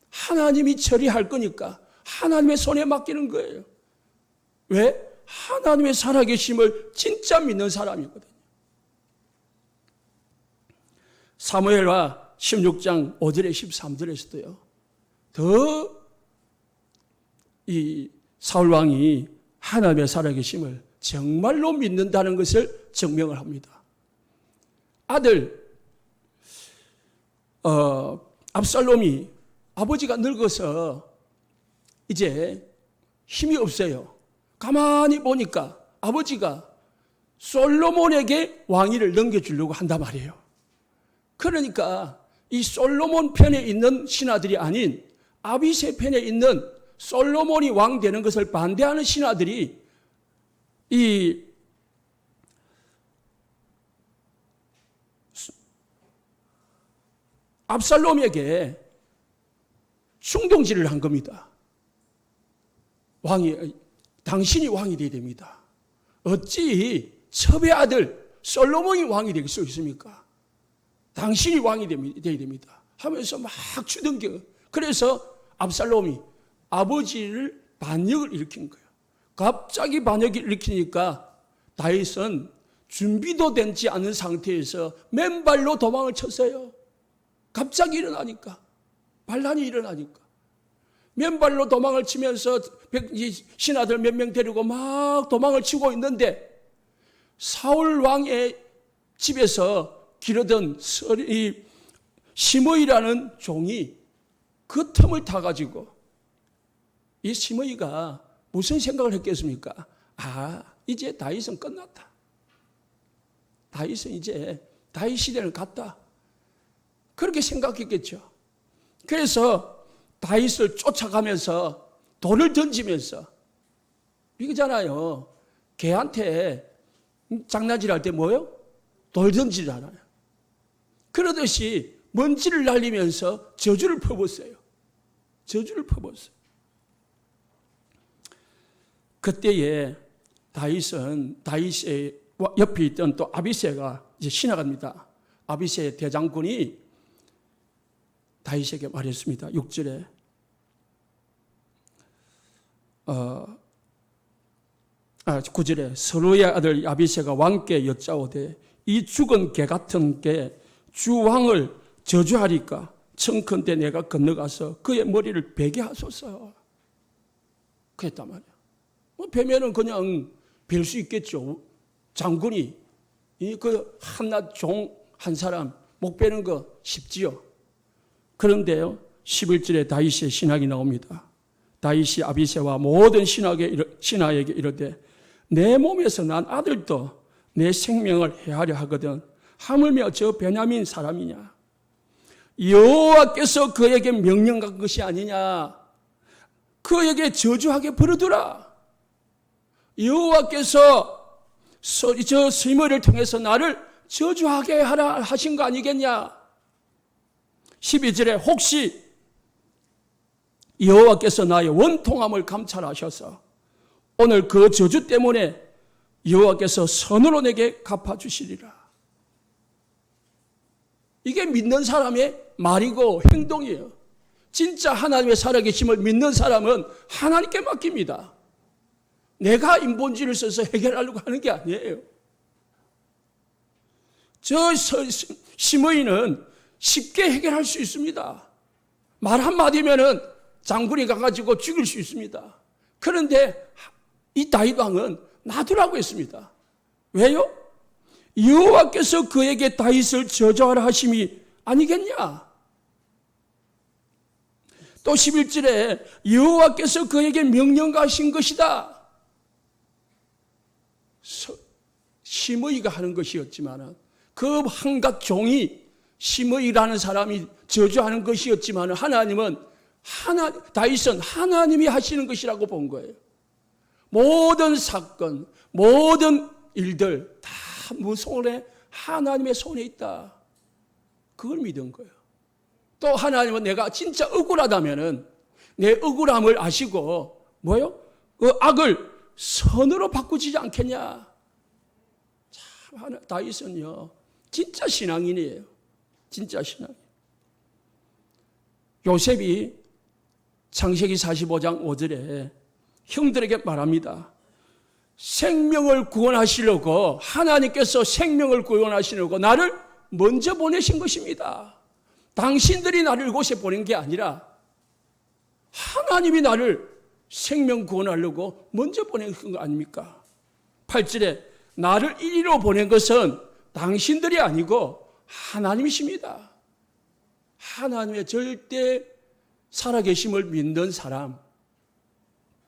하나님이 처리할 거니까 하나님의 손에 맡기는 거예요. 왜? 하나님의 살아계심을 진짜 믿는 사람이거든요. 사무엘하 16장 5절에 13절에서도요. 더 이 사울 왕이 하나님의 살아계심을 정말로 믿는다는 것을 증명을 합니다. 아들 압살롬이 아버지가 늙어서 이제 힘이 없어요. 가만히 보니까 아버지가 솔로몬에게 왕위를 넘겨주려고 한단 말이에요. 그러니까 이 솔로몬 편에 있는 신하들이 아닌 아비새 편에 있는 솔로몬이 왕 되는 것을 반대하는 신하들이 이 압살롬에게 충동질을 한 겁니다. 당신이 왕이 되어야 됩니다. 어찌 첩의 아들 솔로몬이 왕이 될 수 있습니까? 당신이 왕이 되어야 됩니다. 하면서 막 주등겨. 그래서 압살롬이 아버지를 반역을 일으킨 거예요. 갑자기 반역을 일으키니까 다윗은 준비도 되지 않은 상태에서 맨발로 도망을 쳤어요. 갑자기 일어나니까. 반란이 일어나니까. 맨발로 도망을 치면서 신하들 몇 명 데리고 막 도망을 치고 있는데 사울 왕의 집에서 기르던 시므이라는 종이 그 틈을 타가지고 이 시므이가 무슨 생각을 했겠습니까? 이제 다윗은 끝났다. 다윗은 이제 다윗 시대는 갔다. 그렇게 생각했겠죠. 그래서 다윗을 쫓아가면서 돌을 던지면서 이거잖아요. 개한테 장난질할 때 뭐요? 돌 던지잖아요. 그러듯이 먼지를 날리면서 저주를 퍼붓어요. 저주를 퍼붓어요. 그때에 다윗의 옆에 있던 또 아비새가 이제 지나갑니다. 아비새 대장군이 다윗에게 말했습니다. 6절에 9절에 서로의 아들 아비새가 왕께 여짜오되 이 죽은 개 같은 게 주 왕을 저주하리까 청컨대 내가 건너가서 그의 머리를 베게 하소서. 그랬단 말이야. 베면은 그냥 벨 수 있겠죠. 장군이 그 한낱 종 한 사람 목 베는 거 쉽지요. 그런데요 11절에 다윗의 신학이 나옵니다. 다윗이 아비새와 모든 신하에게 이르되 내 몸에서 난 아들도 내 생명을 해하려 하거든 하물며 저 베냐민 사람이냐. 여호와께서 그에게 명령한 것이 아니냐. 그에게 저주하게 버려두라. 여호와께서 저 시므이를 통해서 나를 저주하게 하라 하신 거 아니겠냐. 12절에 혹시 여호와께서 나의 원통함을 감찰하셔서 오늘 그 저주 때문에 여호와께서 선으로 내게 갚아주시리라. 이게 믿는 사람의 말이고 행동이에요. 진짜 하나님의 살아계심을 믿는 사람은 하나님께 맡깁니다. 내가 인본주의를 써서 해결하려고 하는 게 아니에요. 저 시므이는 쉽게 해결할 수 있습니다. 말 한마디면은 장군이 가가지고 죽일 수 있습니다. 그런데 이 다윗 왕은 놔두라고 했습니다. 왜요? 여호와께서 그에게 다윗을 저주하라 하심이 아니겠냐? 또 11절에 여호와께서 그에게 명령하신 것이다. 시므이가 하는 것이었지만 그 한갓 종이 시므이라는 사람이 저주하는 것이었지만 다윗은 하나님이 하시는 것이라고 본 거예요. 모든 사건, 모든 일들 다 무손에 하나님의 손에 있다. 그걸 믿은 거예요. 또 하나님은 내가 진짜 억울하다면은 내 억울함을 아시고 뭐요? 그 악을 선으로 바꾸지 않겠냐. 참 다윗은요 진짜 신앙인이에요. 진짜 신앙. 요셉이 창세기 45장 5절에 형들에게 말합니다. 생명을 구원하시려고 하나님께서 생명을 구원하시려고 나를 먼저 보내신 것입니다. 당신들이 나를 이곳에 보낸 게 아니라 하나님이 나를 생명 구원하려고 먼저 보낸 거 아닙니까? 8절에 나를 이리로 보낸 것은 당신들이 아니고 하나님이십니다. 하나님의 절대 살아계심을 믿는 사람,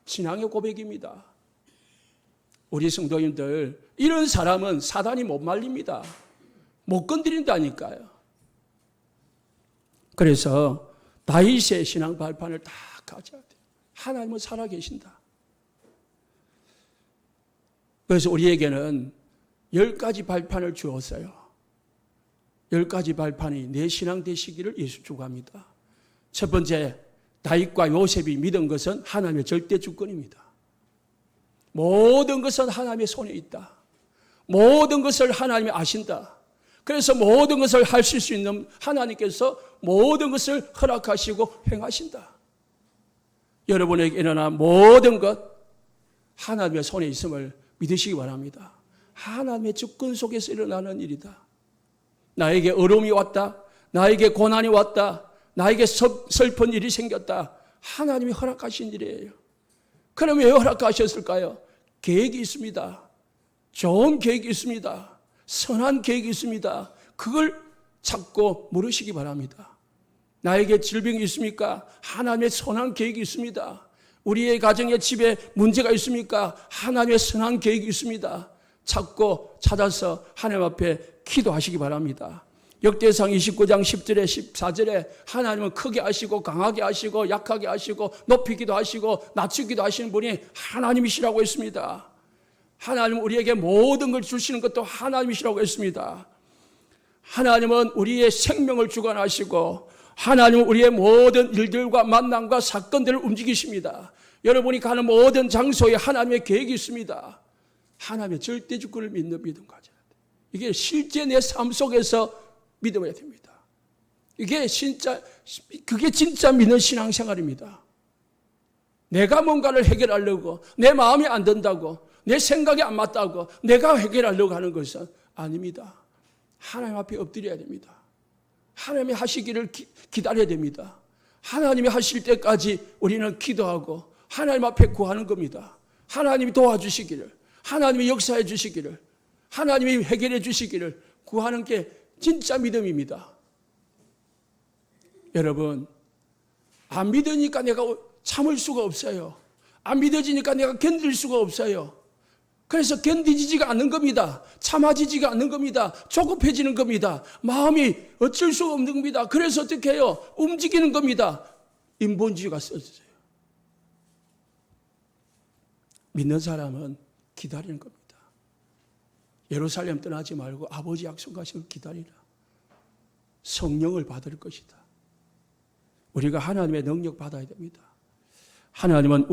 신앙의 고백입니다. 우리 성도님들, 이런 사람은 사단이 못 말립니다. 못 건드린다니까요. 그래서 다윗의 신앙 발판을 다 가져야 돼요. 하나님은 살아계신다. 그래서 우리에게는 10가지 발판을 주었어요. 10가지 발판이 내 신앙 되시기를 예수 축원합니다. 첫 번째, 다윗과 요셉이 믿은 것은 하나님의 절대 주권입니다. 모든 것은 하나님의 손에 있다. 모든 것을 하나님이 아신다. 그래서 모든 것을 하실 수 있는 하나님께서 모든 것을 허락하시고 행하신다. 여러분에게 일어난 모든 것 하나님의 손에 있음을 믿으시기 바랍니다. 하나님의 주권 속에서 일어나는 일이다. 나에게 어려움이 왔다. 나에게 고난이 왔다. 나에게 슬픈 일이 생겼다. 하나님이 허락하신 일이에요. 그럼 왜 허락하셨을까요? 계획이 있습니다. 좋은 계획이 있습니다. 선한 계획이 있습니다. 그걸 찾고 물으시기 바랍니다. 나에게 질병이 있습니까? 하나님의 선한 계획이 있습니다. 우리의 가정에 집에 문제가 있습니까? 하나님의 선한 계획이 있습니다. 찾고 찾아서 하나님 앞에 기도하시기 바랍니다. 역대상 29장 10절에 14절에 하나님은 크게 하시고 강하게 하시고 약하게 하시고 높이기도 하시고 낮추기도 하시는 분이 하나님이시라고 했습니다. 하나님은 우리에게 모든 걸 주시는 것도 하나님이시라고 했습니다. 하나님은 우리의 생명을 주관하시고 하나님은 우리의 모든 일들과 만남과 사건들을 움직이십니다. 여러분이 가는 모든 장소에 하나님의 계획이 있습니다. 하나님의 절대 주권을 믿는 믿음 가져야 돼요. 이게 실제 내 삶 속에서 믿어야 됩니다. 그게 진짜 믿는 신앙생활입니다. 내가 뭔가를 해결하려고 내 마음이 안 든다고 내 생각이 안 맞다고 내가 해결하려고 하는 것은 아닙니다. 하나님 앞에 엎드려야 됩니다. 하나님이 하시기를 기다려야 됩니다. 하나님이 하실 때까지 우리는 기도하고 하나님 앞에 구하는 겁니다. 하나님이 도와주시기를, 하나님이 역사해 주시기를, 하나님이 해결해 주시기를 구하는 게 진짜 믿음입니다. 여러분, 안 믿으니까 내가 참을 수가 없어요. 안 믿어지니까 내가 견딜 수가 없어요. 그래서 견디지가 않는 겁니다. 참아지지가 않는 겁니다. 조급해지는 겁니다. 마음이 어쩔 수가 없는 겁니다. 그래서 어떻게 해요? 움직이는 겁니다. 인본주의가 써졌어요. 믿는 사람은 기다리는 겁니다. 예루살렘 떠나지 말고 아버지 약속하신 걸 기다리라. 성령을 받을 것이다. 우리가 하나님의 능력 받아야 됩니다. 하나님은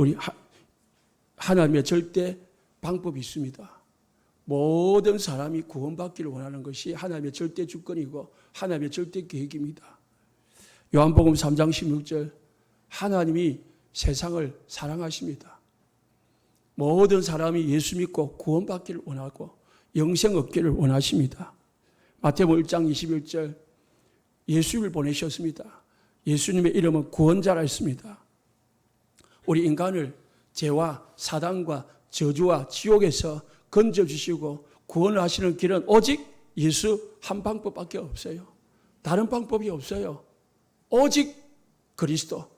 하나님의 절대 방법이 있습니다. 모든 사람이 구원받기를 원하는 것이 하나님의 절대 주권이고 하나님의 절대 계획입니다. 요한복음 3장 16절 하나님이 세상을 사랑하십니다. 모든 사람이 예수 믿고 구원받기를 원하고 영생 얻기를 원하십니다. 마태복음 1장 21절 예수를 보내셨습니다. 예수님의 이름은 구원자라 했습니다. 우리 인간을 죄와 사단과 저주와 지옥에서 건져주시고 구원을 하시는 길은 오직 예수 한 방법밖에 없어요. 다른 방법이 없어요. 오직 그리스도,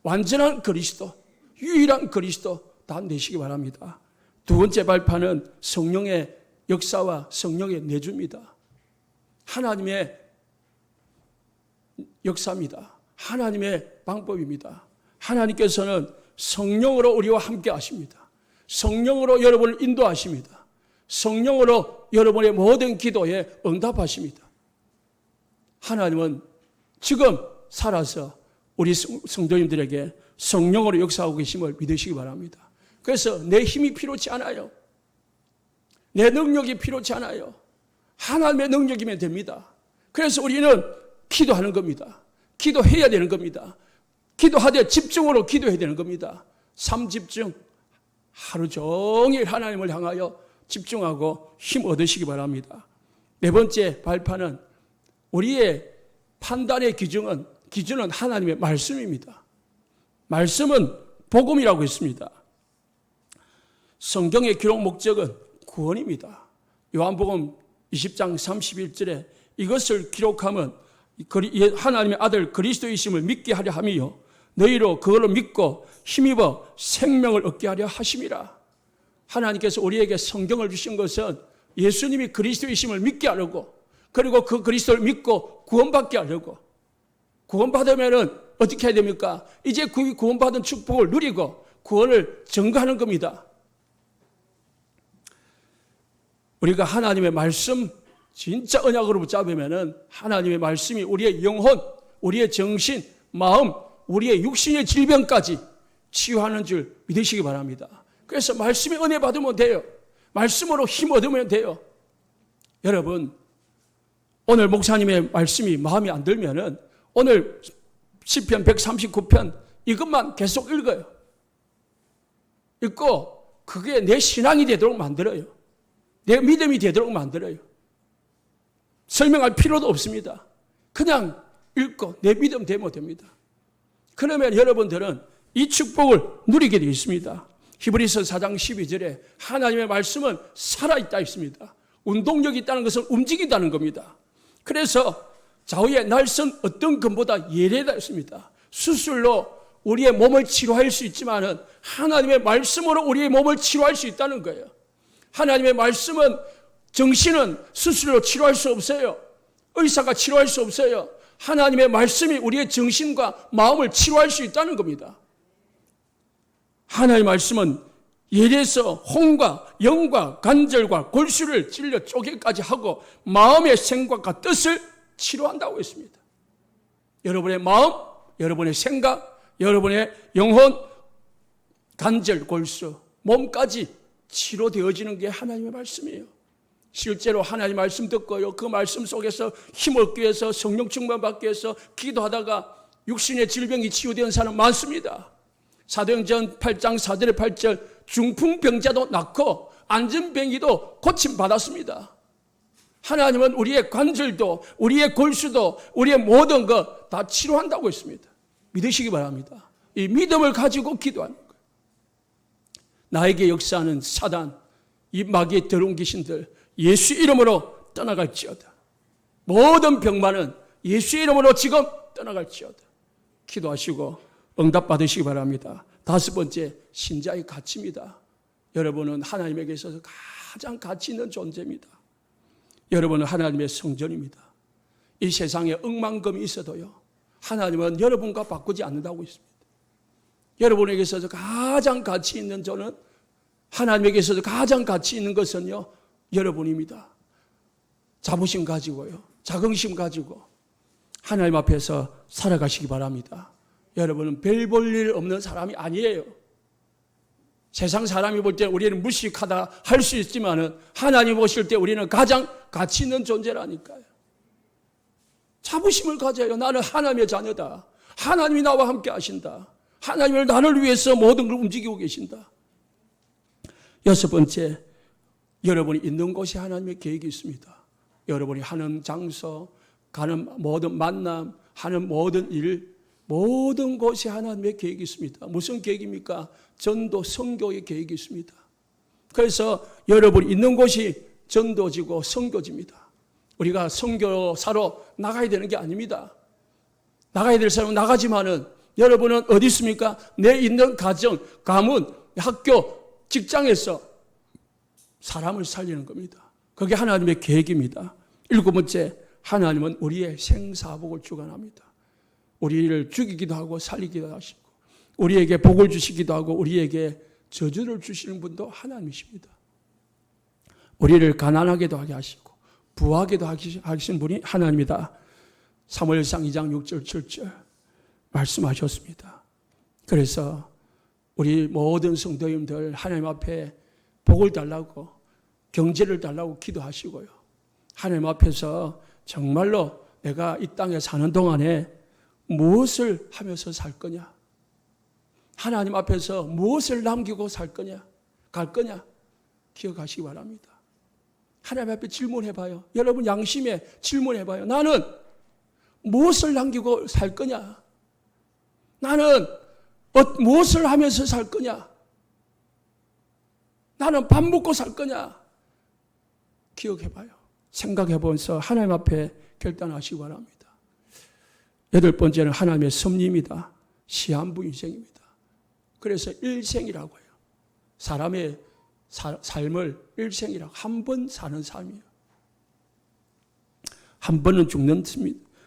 완전한 그리스도, 유일한 그리스도 다 내시기 바랍니다. 두 번째 발판은 성령의 역사와 성령의 내주입니다. 하나님의 역사입니다. 하나님의 방법입니다. 하나님께서는 성령으로 우리와 함께 하십니다. 성령으로 여러분을 인도하십니다. 성령으로 여러분의 모든 기도에 응답하십니다. 하나님은 지금 살아서 우리 성도님들에게 성령으로 역사하고 계심을 믿으시기 바랍니다. 그래서 내 힘이 필요치 않아요. 내 능력이 필요치 않아요. 하나님의 능력이면 됩니다. 그래서 우리는 기도하는 겁니다. 기도해야 되는 겁니다. 기도하되 집중으로 기도해야 되는 겁니다. 삼집중, 하루 종일 하나님을 향하여 집중하고 힘 얻으시기 바랍니다. 네 번째 발판은 우리의 판단의 기준은 하나님의 말씀입니다. 말씀은 복음이라고 했습니다. 성경의 기록 목적은 구원입니다. 요한복음 20장 31절에 이것을 기록하면 하나님의 아들 그리스도이심을 믿게 하려 함이요 너희로 그걸로 믿고 힘입어 생명을 얻게 하려 하심이라. 하나님께서 우리에게 성경을 주신 것은 예수님이 그리스도이심을 믿게 하려고, 그리고 그 그리스도를 믿고 구원받게 하려고. 구원받으면 어떻게 해야 됩니까? 이제 그 구원받은 축복을 누리고 구원을 증거하는 겁니다. 우리가 하나님의 말씀 진짜 언약으로 붙잡으면 하나님의 말씀이 우리의 영혼, 우리의 정신, 마음 우리의 육신의 질병까지 치유하는 줄 믿으시기 바랍니다. 그래서 말씀의 은혜 받으면 돼요. 말씀으로 힘 얻으면 돼요. 여러분, 오늘 목사님의 말씀이 마음에 안 들면은 오늘 시편 139편 이것만 계속 읽어요. 읽고 그게 내 신앙이 되도록 만들어요. 내 믿음이 되도록 만들어요. 설명할 필요도 없습니다. 그냥 읽고 내 믿음 되면 됩니다. 그러면 여러분들은 이 축복을 누리게 되어 있습니다. 히브리서 4장 12절에 하나님의 말씀은 살아있다 있습니다. 운동력이 있다는 것은 움직인다는 겁니다. 그래서 좌우의 날선 어떤 것보다 예리하다 했습니다. 수술로 우리의 몸을 치료할 수 있지만은 하나님의 말씀으로 우리의 몸을 치료할 수 있다는 거예요. 하나님의 말씀은 정신은 수술로 치료할 수 없어요. 의사가 치료할 수 없어요. 하나님의 말씀이 우리의 정신과 마음을 치료할 수 있다는 겁니다. 하나님의 말씀은 예리해서 혼과 영과 관절과 골수를 찔러 쪼개까지 하고 마음의 생각과 뜻을 치료한다고 했습니다. 여러분의 마음, 여러분의 생각, 여러분의 영혼, 관절, 골수, 몸까지 치료되어지는 게 하나님의 말씀이에요. 실제로 하나님의 말씀 듣고요, 그 말씀 속에서 힘을 얻기 위해서 성령 충만 받기 위해서 기도하다가 육신의 질병이 치유된 사람 많습니다. 사도행전 8장 4절에 8절 중풍병자도 낫고 안전병이도 고침받았습니다. 하나님은 우리의 관절도 우리의 골수도 우리의 모든 것 다 치료한다고 했습니다. 믿으시기 바랍니다. 이 믿음을 가지고 기도하는 거예요. 나에게 역사하는 사단, 이 마귀의 더러운 귀신들 예수 이름으로 떠나갈지어다. 모든 병만은 예수 이름으로 지금 떠나갈지어다. 기도하시고 응답 받으시기 바랍니다. 다섯 번째, 신자의 가치입니다. 여러분은 하나님에게 있어서 가장 가치 있는 존재입니다. 여러분은 하나님의 성전입니다. 이 세상에 억만금이 있어도요, 하나님은 여러분과 바꾸지 않는다고 있습니다. 여러분에게 있어서 가장 가치 있는 저는, 하나님에게 있어서 가장 가치 있는 것은요, 여러분입니다. 자부심 가지고요, 자긍심 가지고 하나님 앞에서 살아가시기 바랍니다. 여러분은 별 볼 일 없는 사람이 아니에요. 세상 사람이 볼 때 우리는 무식하다 할 수 있지만은 하나님 보실 때 우리는 가장 가치 있는 존재라니까요. 자부심을 가져요. 나는 하나님의 자녀다. 하나님이 나와 함께 하신다. 하나님을 나를 위해서 모든 걸 움직이고 계신다. 여섯 번째, 여러분이 있는 곳에 하나님의 계획이 있습니다. 여러분이 하는 장소, 가는 모든 만남, 하는 모든 일, 모든 곳에 하나님의 계획이 있습니다. 무슨 계획입니까? 전도, 선교의 계획이 있습니다. 그래서 여러분이 있는 곳이 전도지고 선교지입니다. 우리가 선교사로 나가야 되는 게 아닙니다. 나가야 될 사람은 나가지만은 여러분은 어디 있습니까? 내 있는 가정, 가문, 학교, 직장에서 사람을 살리는 겁니다. 그게 하나님의 계획입니다. 일곱 번째, 하나님은 우리의 생사복을 주관합니다. 우리를 죽이기도 하고 살리기도 하시고 우리에게 복을 주시기도 하고 우리에게 저주를 주시는 분도 하나님이십니다. 우리를 가난하게도 하게 하시고 부하게도 하시는 분이 하나님이다. 사무엘상 2장 6절 7절 말씀하셨습니다. 그래서 우리 모든 성도님들 하나님 앞에 복을 달라고 경제를 달라고 기도하시고요. 하나님 앞에서 정말로 내가 이 땅에 사는 동안에 무엇을 하면서 살 거냐? 하나님 앞에서 무엇을 남기고 살 거냐? 갈 거냐? 기억하시기 바랍니다. 하나님 앞에 질문해봐요. 여러분 양심에 질문해봐요. 나는 무엇을 남기고 살 거냐? 나는 무엇을 하면서 살 거냐? 나는 밥 먹고 살 거냐? 기억해봐요. 생각해보면서 하나님 앞에 결단하시기 바랍니다. 여덟 번째는 하나님의 섭리입니다. 시한부 인생입니다. 그래서 일생이라고 해요. 사람의 삶을 일생이라고 한 번 사는 삶이에요. 한 번은 죽는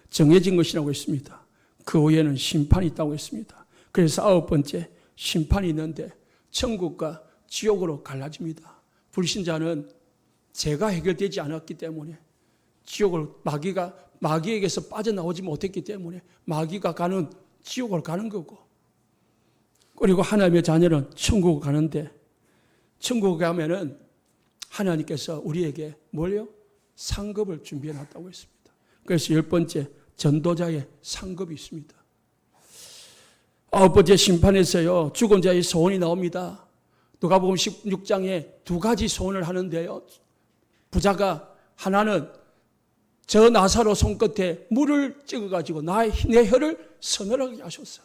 정해진 것이라고 했습니다. 그 후에는 심판이 있다고 했습니다. 그래서 아홉 번째, 심판이 있는데 천국과 지옥으로 갈라집니다. 불신자는 죄가 해결되지 않았기 때문에 지옥을 마귀에게서 빠져나오지 못했기 때문에 마귀가 가는 지옥을 가는 거고, 그리고 하나님의 자녀는 천국을 가는데, 천국에 가면은 하나님께서 우리에게 뭘요? 상급을 준비해 놨다고 했습니다. 그래서 10번째, 전도자의 상급이 있습니다. 9번째 심판에서요, 죽은 자의 소원이 나옵니다. 누가복음 16장에 두 가지 소원을 하는데요, 부자가 하나는 저 나사로 손끝에 물을 찍어가지고 내 혀를 서늘하게 하셨어.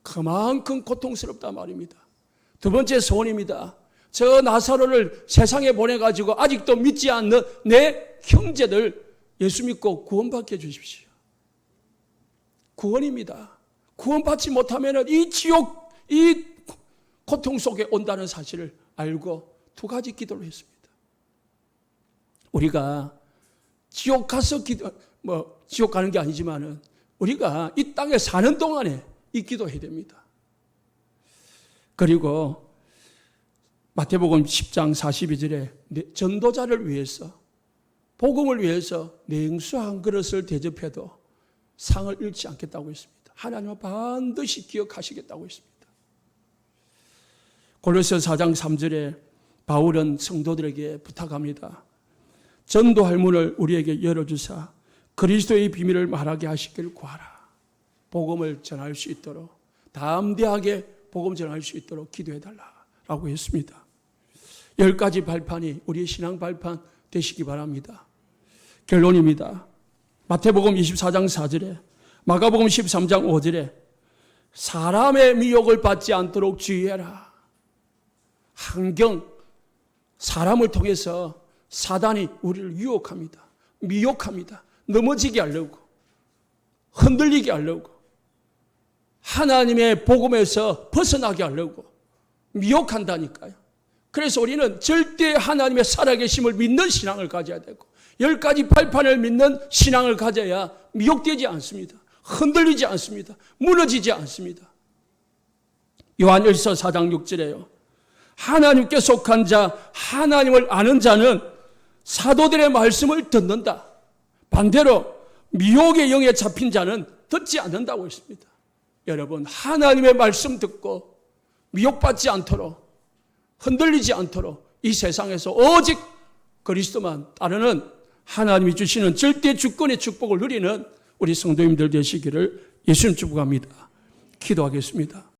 그만큼 고통스럽다 말입니다. 두 번째 소원입니다. 저 나사로를 세상에 보내가지고 아직도 믿지 않는 내 형제들 예수 믿고 구원받게 해주십시오. 구원입니다. 구원받지 못하면 이 지옥, 이 고통 속에 온다는 사실을 알고 두 가지 기도를 했습니다. 우리가 지옥 가서 지옥 가는 게 아니지만은 우리가 이 땅에 사는 동안에 이 기도해야 됩니다. 그리고 마태복음 10장 42절에 전도자를 위해서, 복음을 위해서 냉수 한 그릇을 대접해도 상을 잃지 않겠다고 했습니다. 하나님은 반드시 기억하시겠다고 했습니다. 골로새 4장 3절에 바울은 성도들에게 부탁합니다. 전도할 문을 우리에게 열어주사 그리스도의 비밀을 말하게 하시길 구하라. 복음을 전할 수 있도록, 담대하게 복음 전할 수 있도록 기도해달라고 했습니다. 10가지 발판이 우리의 신앙 발판 되시기 바랍니다. 결론입니다. 마태복음 24장 4절에, 마가복음 13장 5절에 사람의 미혹을 받지 않도록 주의해라. 환경, 사람을 통해서 사단이 우리를 유혹합니다. 미혹합니다. 넘어지게 하려고, 흔들리게 하려고, 하나님의 복음에서 벗어나게 하려고 미혹한다니까요. 그래서 우리는 절대 하나님의 살아계심을 믿는 신앙을 가져야 되고, 10가지 발판을 믿는 신앙을 가져야 미혹되지 않습니다. 흔들리지 않습니다. 무너지지 않습니다. 요한일서 4장 6절에요. 하나님께 속한 자, 하나님을 아는 자는 사도들의 말씀을 듣는다. 반대로 미혹의 영에 잡힌 자는 듣지 않는다고 했습니다. 여러분, 하나님의 말씀 듣고 미혹받지 않도록, 흔들리지 않도록 이 세상에서 오직 그리스도만 따르는, 하나님이 주시는 절대 주권의 축복을 누리는 우리 성도님들 되시기를 예수님 축복합니다. 기도하겠습니다.